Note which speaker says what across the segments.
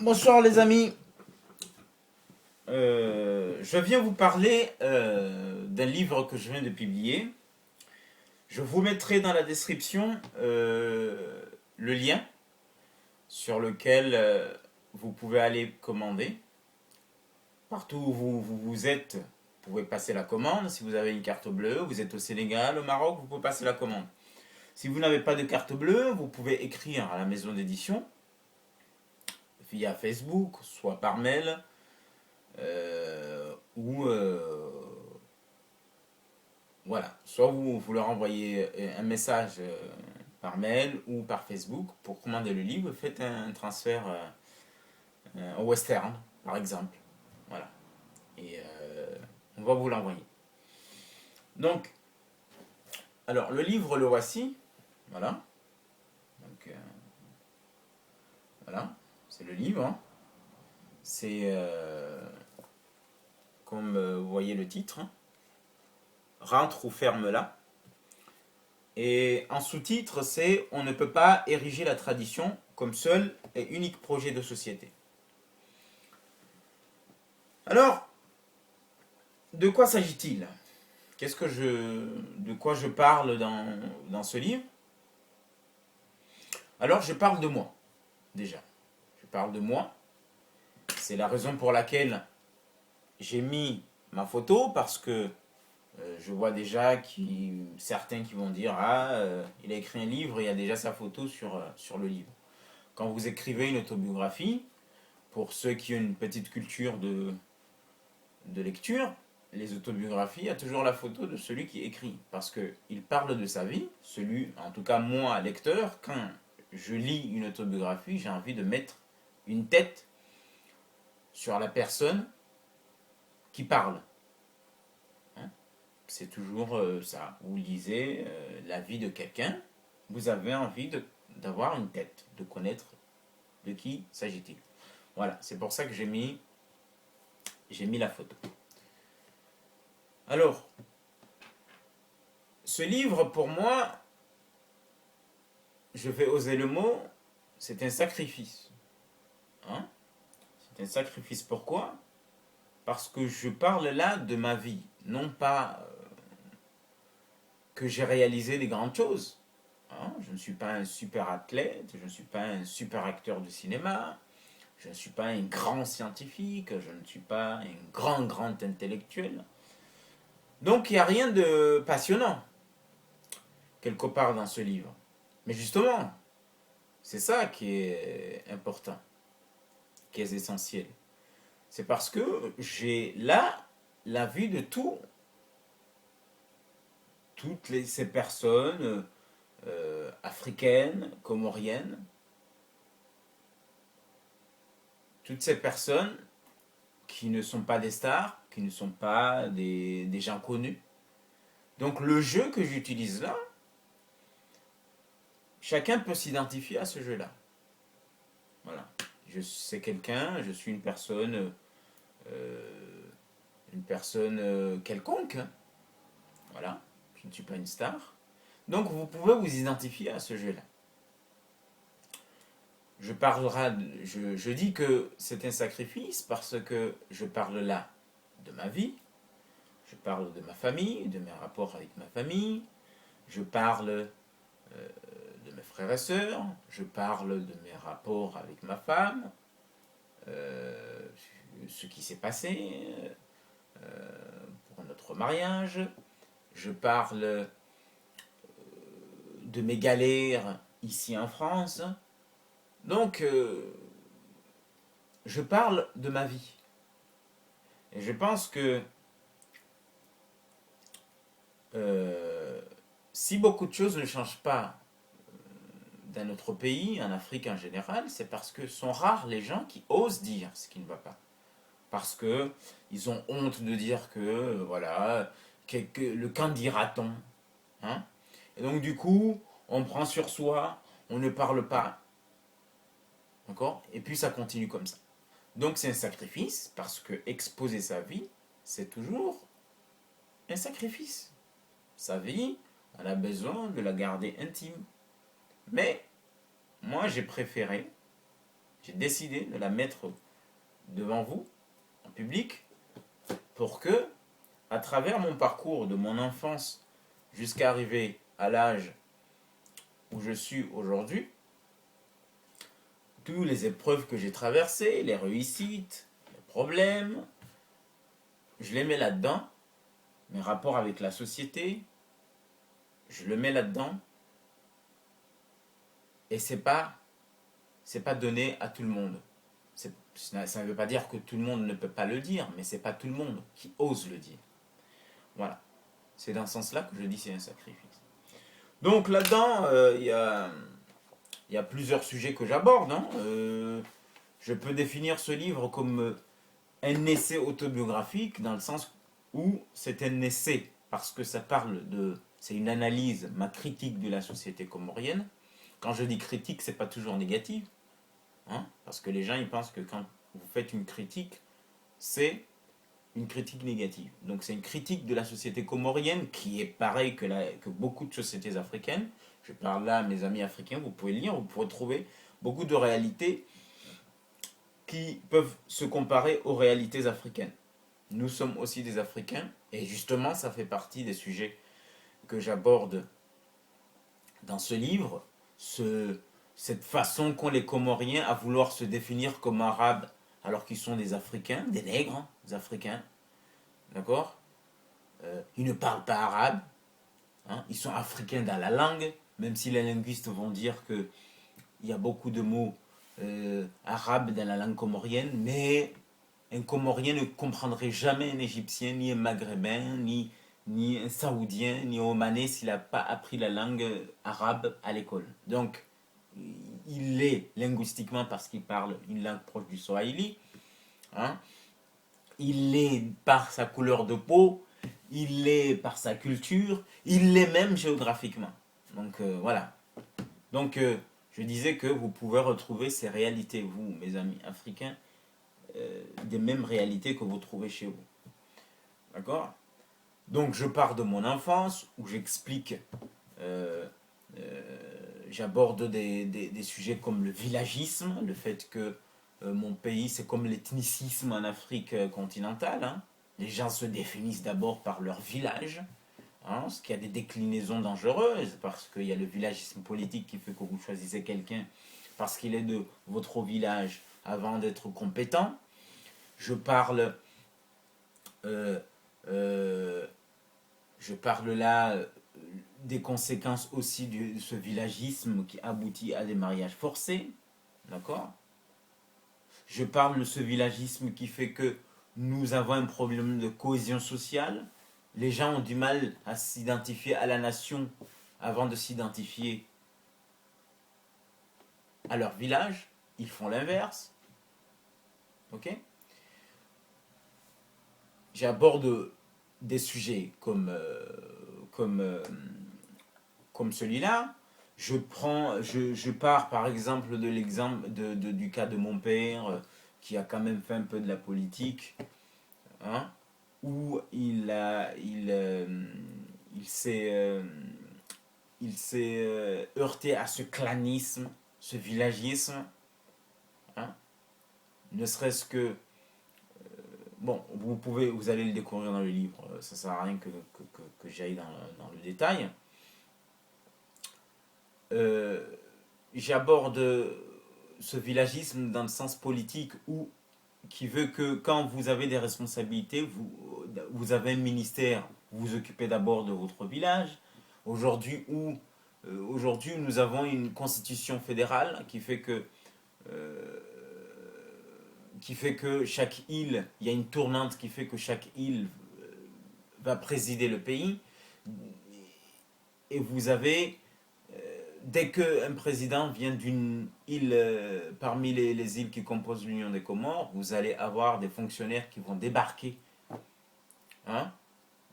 Speaker 1: Bonsoir les amis. Je viens vous parler d'un livre que je viens de publier. Je vous mettrai dans la description le lien sur lequel vous pouvez aller commander. Partout où vous êtes, vous pouvez passer la commande. Si vous avez une carte bleue, vous êtes au Sénégal, au Maroc, vous pouvez passer la commande. Si vous n'avez pas de carte bleue, vous pouvez écrire à la maison d'édition via Facebook, soit par mail, ou voilà, soit vous leur envoyez un message par mail ou par Facebook pour commander le livre, faites un transfert au Western, par exemple. Voilà. Et on va vous l'envoyer. Donc, alors, le livre, le voici. Voilà. Donc, voilà. C'est le livre, hein. C'est, comme vous voyez le titre, hein, Rentre ou ferme-la. Et en sous-titre, c'est On ne peut pas ériger la tradition comme seul et unique projet de société. Alors, de quoi s'agit-il? De quoi je parle dans ce livre? Alors, je parle de moi, déjà. Je parle de moi. C'est la raison pour laquelle j'ai mis ma photo, parce que je vois déjà certains qui vont dire ah, il a écrit un livre et il y a déjà sa photo sur le livre. Quand vous écrivez une autobiographie, pour ceux qui ont une petite culture de lecture, les autobiographies, il y a toujours la photo de celui qui écrit. Parce qu'il parle de sa vie, en tout cas moi, lecteur, quand je lis une autobiographie, j'ai envie de mettre une tête sur la personne qui parle. Hein. C'est toujours ça. Vous lisez la vie de quelqu'un, vous avez envie d'avoir une tête, de connaître de qui s'agit-il. Voilà, c'est pour ça que j'ai mis la photo. Alors, ce livre, pour moi, je vais oser le mot, c'est un sacrifice. Hein? C'est un sacrifice. Pourquoi? Parce que je parle là de ma vie. Non pas que j'ai réalisé des grandes choses. Hein? Je ne suis pas un super athlète, je ne suis pas un super acteur de cinéma, je ne suis pas un grand scientifique, je ne suis pas un grand intellectuel. Donc il n'y a rien de passionnant quelque part dans ce livre. Mais justement, c'est ça qui est important, qui est essentiel. C'est parce que j'ai là la vie de ces personnes africaines, comoriennes, toutes ces personnes qui ne sont pas des stars, qui ne sont pas des gens connus. Donc le jeu que j'utilise là, chacun peut s'identifier à ce jeu-là. Voilà. Je suis une personne quelconque. Voilà. Je ne suis pas une star. Donc vous pouvez vous identifier à ce jeu-là. Je dis que c'est un sacrifice parce que je parle là de ma vie, je parle de ma famille, de mes rapports avec ma famille, je parle de mes frères et sœurs, je parle de mes rapports avec ma femme, ce qui s'est passé pour notre mariage, je parle de mes galères ici en France. Donc, je parle de ma vie. Et je pense que si beaucoup de choses ne changent pas dans notre pays, en Afrique en général, c'est parce que sont rares les gens qui osent dire ce qui ne va pas. Parce que ils ont honte de dire que, voilà, le qu'en dira-t-on. Hein? Et donc, du coup, on prend sur soi, on ne parle pas. D'accord? Et puis, ça continue comme ça. Donc, c'est un sacrifice, parce que exposer sa vie, c'est toujours un sacrifice. Sa vie, on a besoin de la garder intime. Mais moi, j'ai préféré J'ai décidé de la mettre devant vous, en public, pour que, à travers mon parcours de mon enfance jusqu'à arriver à l'âge où je suis aujourd'hui, toutes les épreuves que j'ai traversées, les réussites, les problèmes, je les mets là-dedans. Mes rapports avec la société, je le mets là-dedans. Et c'est pas donné à tout le monde. Ça ne veut pas dire que tout le monde ne peut pas le dire, mais c'est pas tout le monde qui ose le dire. Voilà. C'est dans ce sens-là que je dis c'est un sacrifice. Donc là-dedans, il y a plusieurs sujets que j'aborde. Hein. Je peux définir ce livre comme un essai autobiographique dans le sens où c'est un essai parce que ça parle de, c'est une analyse, ma critique de la société comorienne. Quand je dis critique, c'est pas toujours négatif, hein, parce que les gens ils pensent que quand vous faites une critique, c'est une critique négative. Donc c'est une critique de la société comorienne qui est pareille que beaucoup de sociétés africaines. Je parle là à mes amis africains, vous pouvez lire, vous pourrez trouver beaucoup de réalités qui peuvent se comparer aux réalités africaines. Nous sommes aussi des Africains, et justement, ça fait partie des sujets que j'aborde dans ce livre, cette façon qu'ont les Comoriens à vouloir se définir comme arabes, alors qu'ils sont des Africains, des nègres, hein, des Africains, d'accord. Ils ne parlent pas arabe, hein, ils sont africains dans la langue, même si les linguistes vont dire qu'il y a beaucoup de mots arabes dans la langue comorienne, mais un Comorien ne comprendrait jamais un Égyptien, ni un Maghrébin, ni un Saoudien, ni un Omanais s'il n'a pas appris la langue arabe à l'école. Donc, il l'est linguistiquement parce qu'il parle une langue proche du Swahili. Hein. Il l'est par sa couleur de peau, il l'est par sa culture, il l'est même géographiquement. Donc, voilà. Donc, je disais que vous pouvez retrouver ces réalités, vous, mes amis africains, des mêmes réalités que vous trouvez chez vous. D'accord. Donc je pars de mon enfance où j'explique, j'aborde des sujets comme le villagisme, le fait que mon pays c'est comme l'ethnicisme en Afrique continentale. Hein. Les gens se définissent d'abord par leur village, hein, ce qui a des déclinaisons dangereuses parce qu'il y a le villagisme politique qui fait que vous choisissez quelqu'un parce qu'il est de votre village avant d'être compétent. Je parle je parle là des conséquences aussi de ce villagisme qui aboutit à des mariages forcés. D'accord. Je parle de ce villagisme qui fait que nous avons un problème de cohésion sociale. Les gens ont du mal à s'identifier à la nation avant de s'identifier à leur village. Ils font l'inverse. Ok. J'aborde des sujets comme celui-là. Je pars par exemple de l'exemple du cas de mon père qui a quand même fait un peu de la politique, hein, où il s'est heurté à ce clanisme, ce villagisme, hein, ne serait-ce que bon, vous allez le découvrir dans le livre, ça ne sert à rien que j'aille dans le détail. J'aborde ce villagisme dans le sens politique qui veut que quand vous avez des responsabilités, vous avez un ministère, vous vous occupez d'abord de votre village. Aujourd'hui, nous avons une constitution fédérale qui fait que chaque île, il y a une tournante qui fait que chaque île va présider le pays. Et vous avez, dès qu'un président vient d'une île, parmi les îles qui composent l'Union des Comores, vous allez avoir des fonctionnaires qui vont débarquer, hein,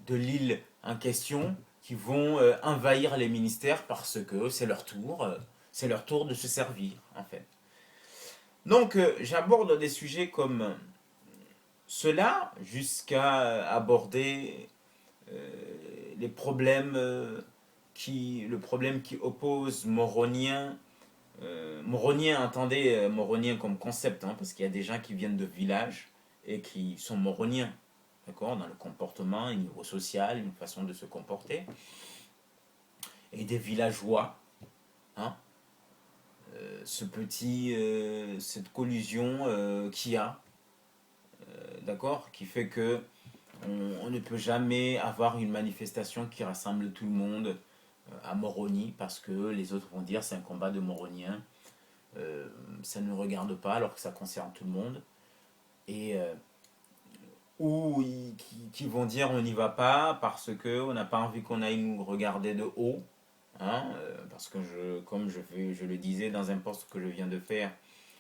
Speaker 1: de l'île en question, qui vont envahir les ministères parce que c'est leur tour de se servir, en fait. Donc, j'aborde des sujets comme cela jusqu'à aborder le problème qui oppose Moroniens Moronien, entendez Moronien comme concept, hein, parce qu'il y a des gens qui viennent de villages et qui sont Moroniens, d'accord, dans le comportement, un niveau social, une façon de se comporter, et des villageois, hein, cette collusion qu'il y a, d'accord, qui fait que on ne peut jamais avoir une manifestation qui rassemble tout le monde à Moroni, parce que les autres vont dire c'est un combat de Moroniens, ça ne regarde pas alors que ça concerne tout le monde, et ou qui vont dire on n'y va pas parce qu'on n'a pas envie qu'on aille nous regarder de haut, hein, parce que je le disais dans un post que je viens de faire,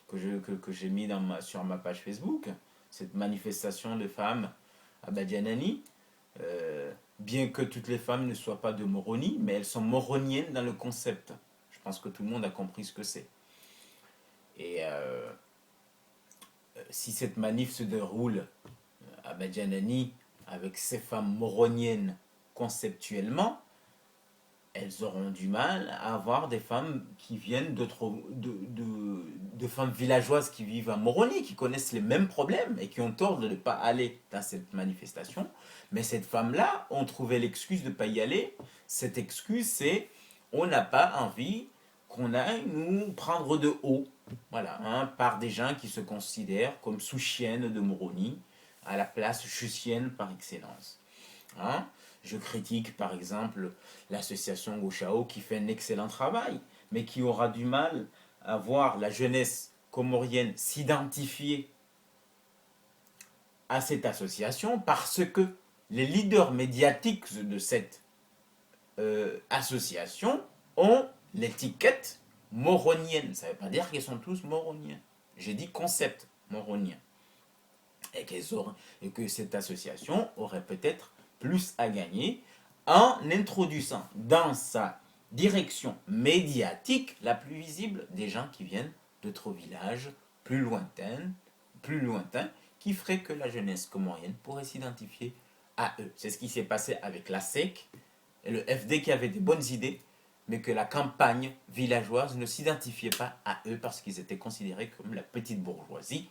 Speaker 1: que j'ai mis sur ma page Facebook, cette manifestation de femmes à Badianani, bien que toutes les femmes ne soient pas de Moroni, mais elles sont moroniennes dans le concept. Je pense que tout le monde a compris ce que c'est. Et si cette manif se déroule à Badianani avec ces femmes moroniennes conceptuellement, elles auront du mal à avoir des femmes qui viennent de femmes villageoises qui vivent à Moroni, qui connaissent les mêmes problèmes et qui ont tort de ne pas aller dans cette manifestation. Mais cette femme-là ont trouvé l'excuse de ne pas y aller. Cette excuse, c'est on n'a pas envie qu'on aille nous prendre de haut. Voilà, hein, par des gens qui se considèrent comme sous-chiennes de Moroni, à la place chussienne par excellence. Hein? Je critique par exemple l'association Gauchao qui fait un excellent travail, mais qui aura du mal à voir la jeunesse comorienne s'identifier à cette association parce que les leaders médiatiques de cette association ont l'étiquette moronienne. Ça ne veut pas dire qu'ils sont tous moroniens. J'ai dit concept moronien. Et que cette association aurait peut-être plus à gagner en introduisant dans sa direction médiatique la plus visible des gens qui viennent d'autres villages plus lointains, qui ferait que la jeunesse comorienne pourrait s'identifier à eux. C'est ce qui s'est passé avec la SEC et le FD qui avait des bonnes idées, mais que la campagne villageoise ne s'identifiait pas à eux parce qu'ils étaient considérés comme la petite bourgeoisie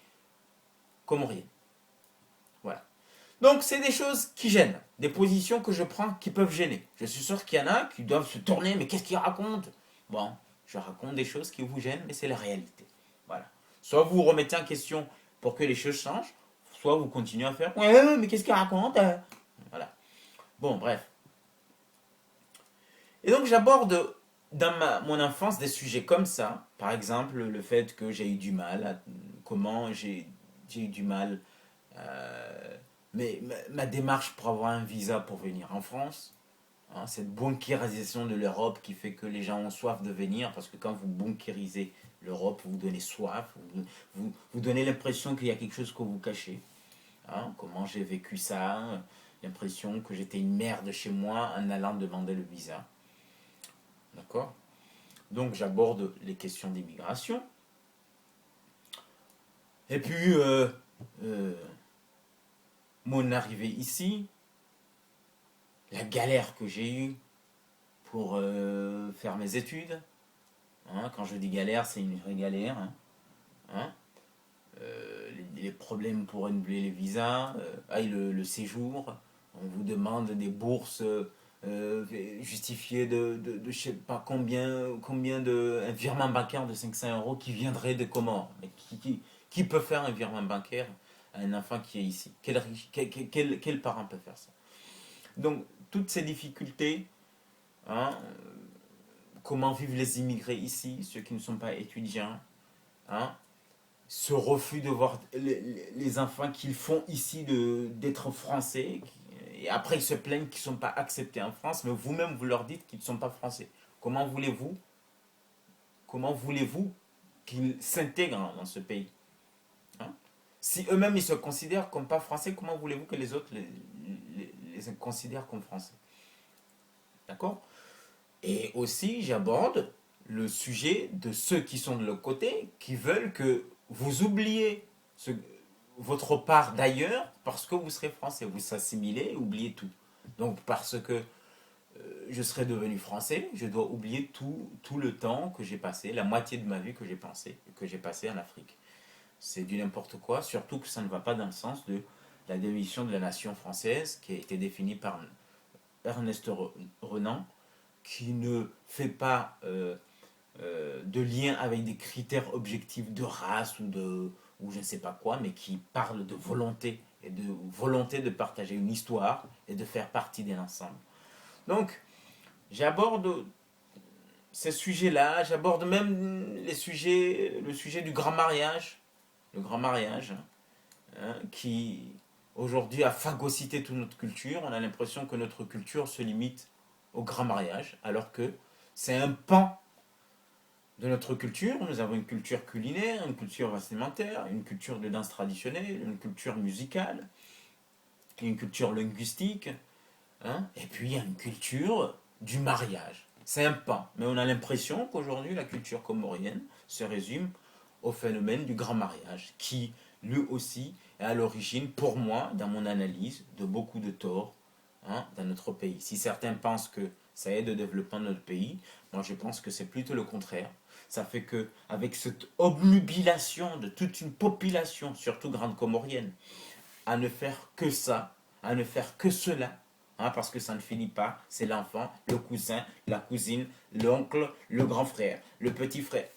Speaker 1: comorienne. Voilà. Donc, c'est des choses qui gênent, des positions que je prends qui peuvent gêner. Je suis sûr qu'il y en a qui doivent se tourner, mais qu'est-ce qu'ils racontent? Bon, je raconte des choses qui vous gênent, mais c'est la réalité. Voilà. Soit vous remettez en question pour que les choses changent, soit vous continuez à faire ouais, mais qu'est-ce qu'ils racontent? Voilà. Bon, bref. Et donc, j'aborde dans mon enfance des sujets comme ça. Par exemple, le fait que j'ai eu du mal, comment j'ai eu du mal. Mais ma démarche pour avoir un visa pour venir en France, hein, cette banquirisation de l'Europe qui fait que les gens ont soif de venir, parce que quand vous banquirisez l'Europe, vous donnez soif, vous donnez l'impression qu'il y a quelque chose que vous cachez. Hein, comment j'ai vécu ça, l'impression que j'étais une merde chez moi en allant demander le visa. D'accord? Donc j'aborde les questions d'immigration. Et puis, mon arrivée ici, la galère que j'ai eue pour faire mes études. Hein, quand je dis galère, c'est une vraie galère. Hein. Les problèmes pour renouveler les visas, le séjour. On vous demande des bourses justifiées de je sais pas combien de un virement bancaire de 500 € qui viendrait de comment. Mais qui peut faire un virement bancaire à un enfant qui est ici? Quel parent peut faire ça? Donc, toutes ces difficultés, hein, comment vivent les immigrés ici, ceux qui ne sont pas étudiants, hein, ce refus de voir les enfants qu'ils font ici d'être français, et après ils se plaignent qu'ils ne sont pas acceptés en France, mais vous-même vous leur dites qu'ils ne sont pas français. Comment voulez-vous qu'ils s'intègrent dans ce pays, hein? Si eux-mêmes ils se considèrent comme pas français, comment voulez-vous que les autres les considèrent comme français? D'accord? Et aussi, j'aborde le sujet de ceux qui sont de l'autre côté, qui veulent que vous oubliez votre part d'ailleurs parce que vous serez français. Vous s'assimilez, oubliez tout. Donc, parce que je serais devenu français, je dois oublier tout le temps que j'ai passé, la moitié de ma vie que j'ai passé en Afrique. C'est du n'importe quoi, surtout que ça ne va pas dans le sens de la démission de la nation française qui a été définie par Ernest Renan, qui ne fait pas de lien avec des critères objectifs de race ou je ne sais pas quoi, mais qui parle de volonté et de volonté de partager une histoire et de faire partie d'un ensemble. Donc, j'aborde ces sujets-là, j'aborde même le sujet du grand mariage, le grand mariage, qui aujourd'hui a phagocyté toute notre culture. On a l'impression que notre culture se limite au grand mariage, alors que c'est un pan de notre culture. Nous avons une culture culinaire, une culture vestimentaire, une culture de danse traditionnelle, une culture musicale, une culture linguistique, et puis il y a une culture du mariage. C'est un pan. Mais on a l'impression qu'aujourd'hui, la culture comorienne se résume au phénomène du grand mariage, qui, lui aussi, est à l'origine, pour moi, dans mon analyse, de beaucoup de torts dans notre pays. Si certains pensent que ça aide au développement de notre pays, moi je pense que c'est plutôt le contraire. Ça fait que, avec cette obnubilation de toute une population, surtout grande comorienne, à ne faire que ça, à ne faire que cela, parce que ça ne finit pas, c'est l'enfant, le cousin, la cousine, l'oncle, le grand frère, le petit frère,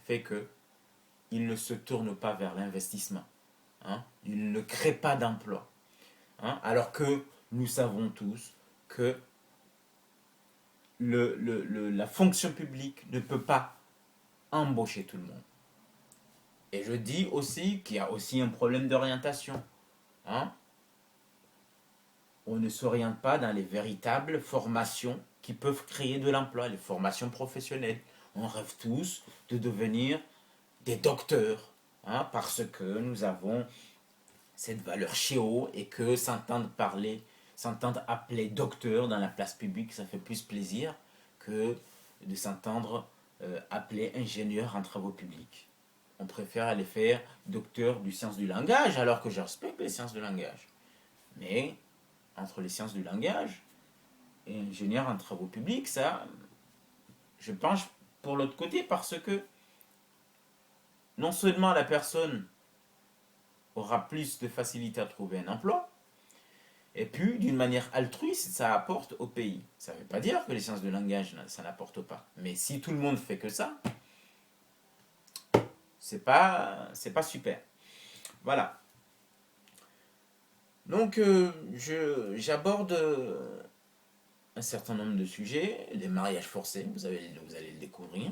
Speaker 1: fait que il ne se tourne pas vers l'investissement. Il ne crée pas d'emploi. Alors que nous savons tous que la fonction publique ne peut pas embaucher tout le monde. Et je dis aussi qu'il y a aussi un problème d'orientation. On ne s'oriente pas dans les véritables formations qui peuvent créer de l'emploi, les formations professionnelles. On rêve tous de devenir des docteurs, parce que nous avons cette valeur chez haut et que s'entendre appeler docteur dans la place publique, ça fait plus plaisir que de s'entendre appeler ingénieur en travaux publics. On préfère aller faire docteur du sciences du langage, alors que je respecte les sciences du langage. Mais entre les sciences du langage et ingénieur en travaux publics, ça, je penche pour l'autre côté, parce que non seulement la personne aura plus de facilité à trouver un emploi, et puis d'une manière altruiste, ça apporte au pays. Ça ne veut pas dire que les sciences de langage, ça n'apporte pas. Mais si tout le monde fait que ça, c'est pas super. Voilà. Donc, j'aborde un certain nombre de sujets. Les mariages forcés, vous allez le découvrir.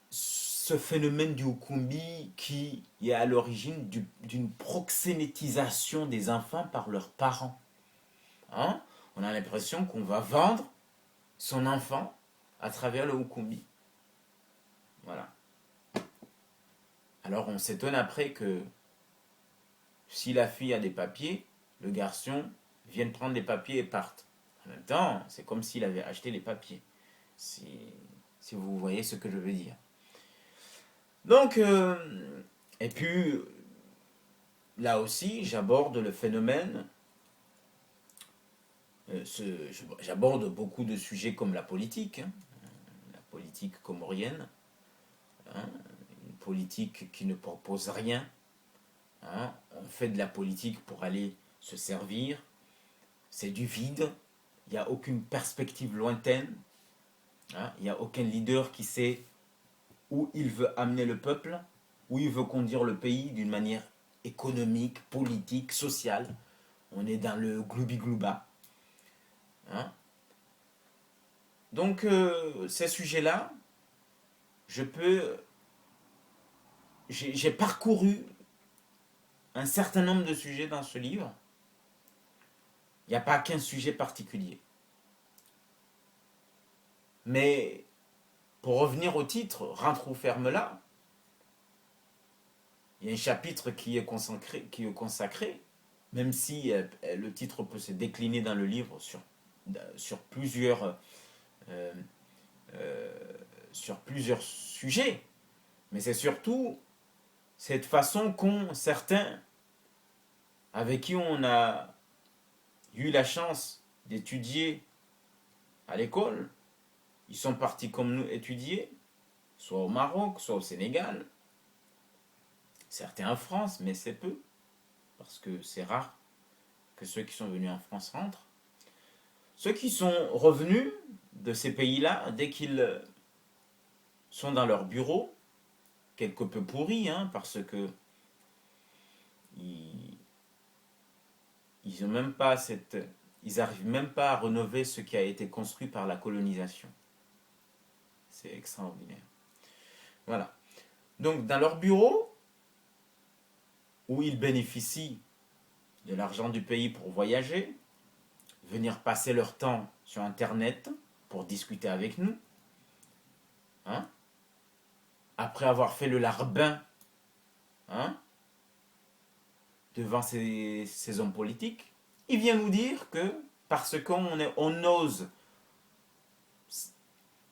Speaker 1: Ce phénomène du Ukumbi qui est à l'origine d'une proxénétisation des enfants par leurs parents. On a l'impression qu'on va vendre son enfant à travers le Ukumbi. Voilà. Alors on s'étonne après que si la fille a des papiers, le garçon vienne prendre les papiers et parte. En même temps, c'est comme s'il avait acheté les papiers. Si vous voyez ce que je veux dire. Donc, et puis, là aussi, j'aborde le phénomène, j'aborde beaucoup de sujets comme la politique comorienne, une politique qui ne propose rien. On fait de la politique pour aller se servir, c'est du vide, il n'y a aucune perspective lointaine, il n'y a aucun leader qui sait où il veut amener le peuple, où il veut conduire le pays d'une manière économique, politique, sociale. On est dans le gloubi-glouba. Donc, ces sujets-là, j'ai parcouru un certain nombre de sujets dans ce livre. Il n'y a pas qu'un sujet particulier. Mais pour revenir au titre, Rentre ou ferme-la, il y a un chapitre qui est consacré, même si le titre peut se décliner dans le livre sur plusieurs sujets. Mais c'est surtout cette façon qu'ont certains avec qui on a eu la chance d'étudier à l'école, ils sont partis comme nous étudier, soit au Maroc, soit au Sénégal, certains en France, mais c'est peu, parce que c'est rare que ceux qui sont venus en France rentrent. Ceux qui sont revenus de ces pays-là, dès qu'ils sont dans leur bureau, quelque peu pourris, hein, parce que ils, ils ont même pas cette, ils arrivent même pas à rénover ce qui a été construit par la colonisation. C'est extraordinaire. Voilà. Donc dans leur bureau, où ils bénéficient de l'argent du pays pour voyager, venir passer leur temps sur Internet pour discuter avec nous, hein, après avoir fait le larbin, hein, devant ces hommes politiques, il vient nous dire que parce on ose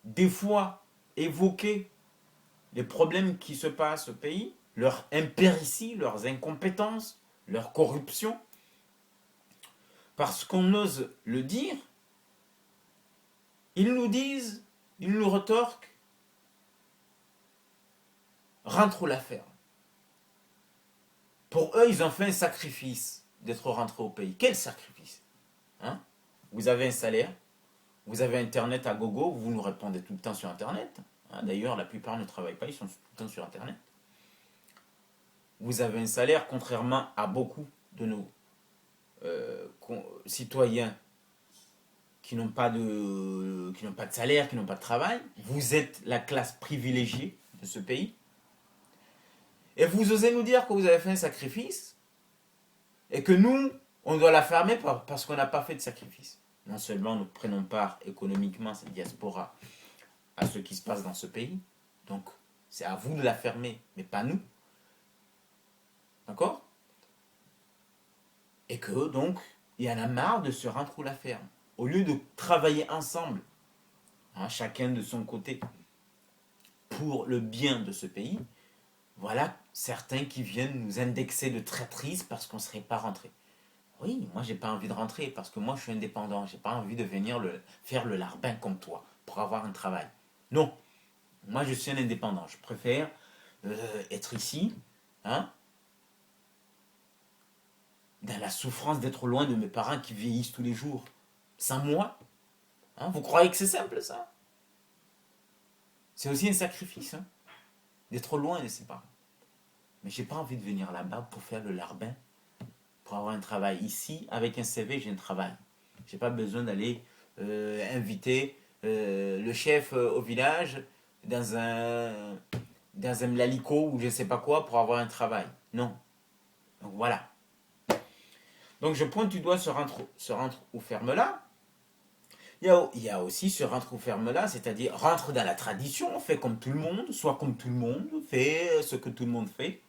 Speaker 1: des fois évoquer les problèmes qui se passent au pays, leur impéritie, leurs incompétences, leur corruption, parce qu'on ose le dire, ils nous disent, ils nous retorquent, rentre ou la ferme. Pour eux, ils ont fait un sacrifice d'être rentrés au pays. Quel sacrifice, hein? Vous avez un salaire, vous avez Internet à gogo, vous nous répondez tout le temps sur Internet. Hein? D'ailleurs, la plupart ne travaillent pas, ils sont tout le temps sur Internet. Vous avez un salaire, contrairement à beaucoup de nos citoyens qui n'ont pas de salaire, qui n'ont pas de travail. Vous êtes la classe privilégiée de ce pays. Et vous osez nous dire que vous avez fait un sacrifice et que nous, on doit la fermer parce qu'on n'a pas fait de sacrifice. Non seulement nous prenons part économiquement, cette diaspora, à ce qui se passe dans ce pays, donc c'est à vous de la fermer, mais pas nous. D'accord? Et que donc, il y en a marre de se rendre ou la ferme. Au lieu de travailler ensemble, hein, chacun de son côté, pour le bien de ce pays, voilà certains qui viennent nous indexer de traîtrise parce qu'on ne serait pas rentré. Oui, moi j'ai pas envie de rentrer parce que moi je suis indépendant, j'ai pas envie de venir faire le larbin comme toi pour avoir un travail. Non, moi je suis un indépendant, je préfère être ici, hein, dans la souffrance d'être loin de mes parents qui vieillissent tous les jours, sans moi. Hein, vous croyez que c'est simple ça? C'est aussi un sacrifice, hein, d'être loin de ses parents. Mais j'ai pas envie de venir là-bas pour faire le larbin, pour avoir un travail. Ici, avec un CV, j'ai un travail. J'ai pas besoin d'aller inviter le chef au village dans un lalico ou je sais pas quoi pour avoir un travail. Non. Donc voilà. Donc je pointe du doigt ce rentre ou ferme là. Il y a aussi ce rentre ou ferme là, c'est-à-dire rentre dans la tradition, fait comme tout le monde, soit comme tout le monde, fait ce que tout le monde fait.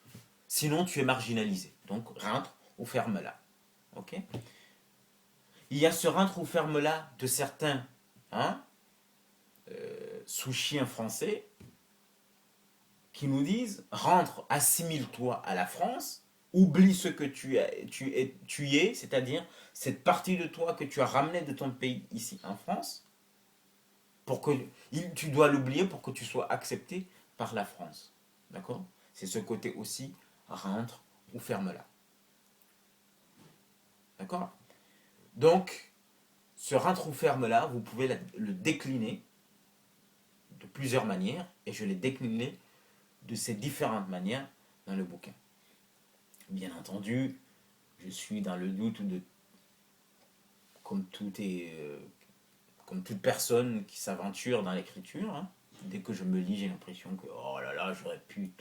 Speaker 1: Sinon, tu es marginalisé. Donc, rentre ou ferme là. Ok? Il y a ce rentre ou ferme là de certains, hein, sous-chiens français qui nous disent rentre, assimile-toi à la France, oublie ce que tu es, c'est-à-dire cette partie de toi que tu as ramenée de ton pays ici en France, pour que tu dois l'oublier pour que tu sois accepté par la France. D'accord? C'est ce côté aussi rentre ou ferme là. D'accord? Donc, ce rentre ou ferme là, vous pouvez le décliner de plusieurs manières, et je l'ai décliné de ces différentes manières dans le bouquin. Bien entendu, je suis dans le doute de, comme comme toute personne qui s'aventure dans l'écriture, hein, dès que je me lis, j'ai l'impression que oh là là, j'aurais pu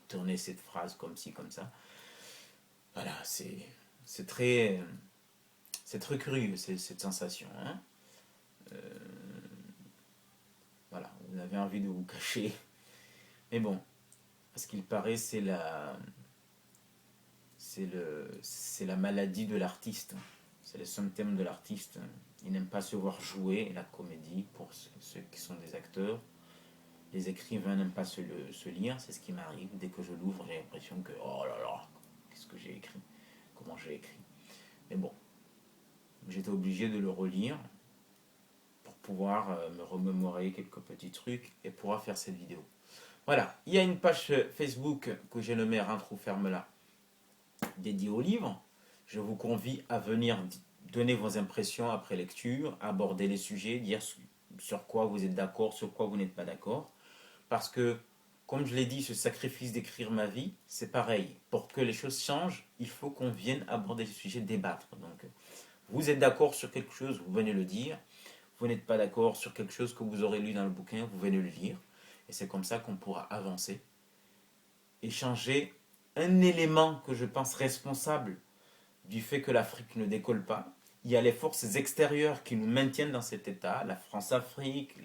Speaker 1: tourner cette phrase comme ci, comme ça. Voilà, c'est très curieux cette sensation. Hein. Voilà, vous avez envie de vous cacher. Mais bon, à ce qu'il paraît, c'est la maladie de l'artiste. C'est le symptôme de l'artiste. Il n'aime pas se voir jouer la comédie pour ceux qui sont des acteurs. Les écrivains n'aiment pas se lire, c'est ce qui m'arrive. Dès que je l'ouvre, j'ai l'impression que oh là là, qu'est-ce que j'ai écrit comme comment j'ai écrit. Mais bon, j'étais obligé de le relire pour pouvoir me remémorer quelques petits trucs et pouvoir faire cette vidéo. Voilà, il y a une page Facebook que j'ai nommée Rien trop ferme là, dédiée au livre. Je vous convie à venir donner vos impressions après lecture, aborder les sujets, dire sur quoi vous êtes d'accord, sur quoi vous n'êtes pas d'accord. Parce que, comme je l'ai dit, ce sacrifice d'écrire ma vie, c'est pareil. Pour que les choses changent, il faut qu'on vienne aborder le sujet, débattre. Donc, vous êtes d'accord sur quelque chose, vous venez le dire. Vous n'êtes pas d'accord sur quelque chose que vous aurez lu dans le bouquin, vous venez le lire. Et c'est comme ça qu'on pourra avancer et changer un élément que je pense responsable du fait que l'Afrique ne décolle pas. Il y a les forces extérieures qui nous maintiennent dans cet état, la France-Afrique,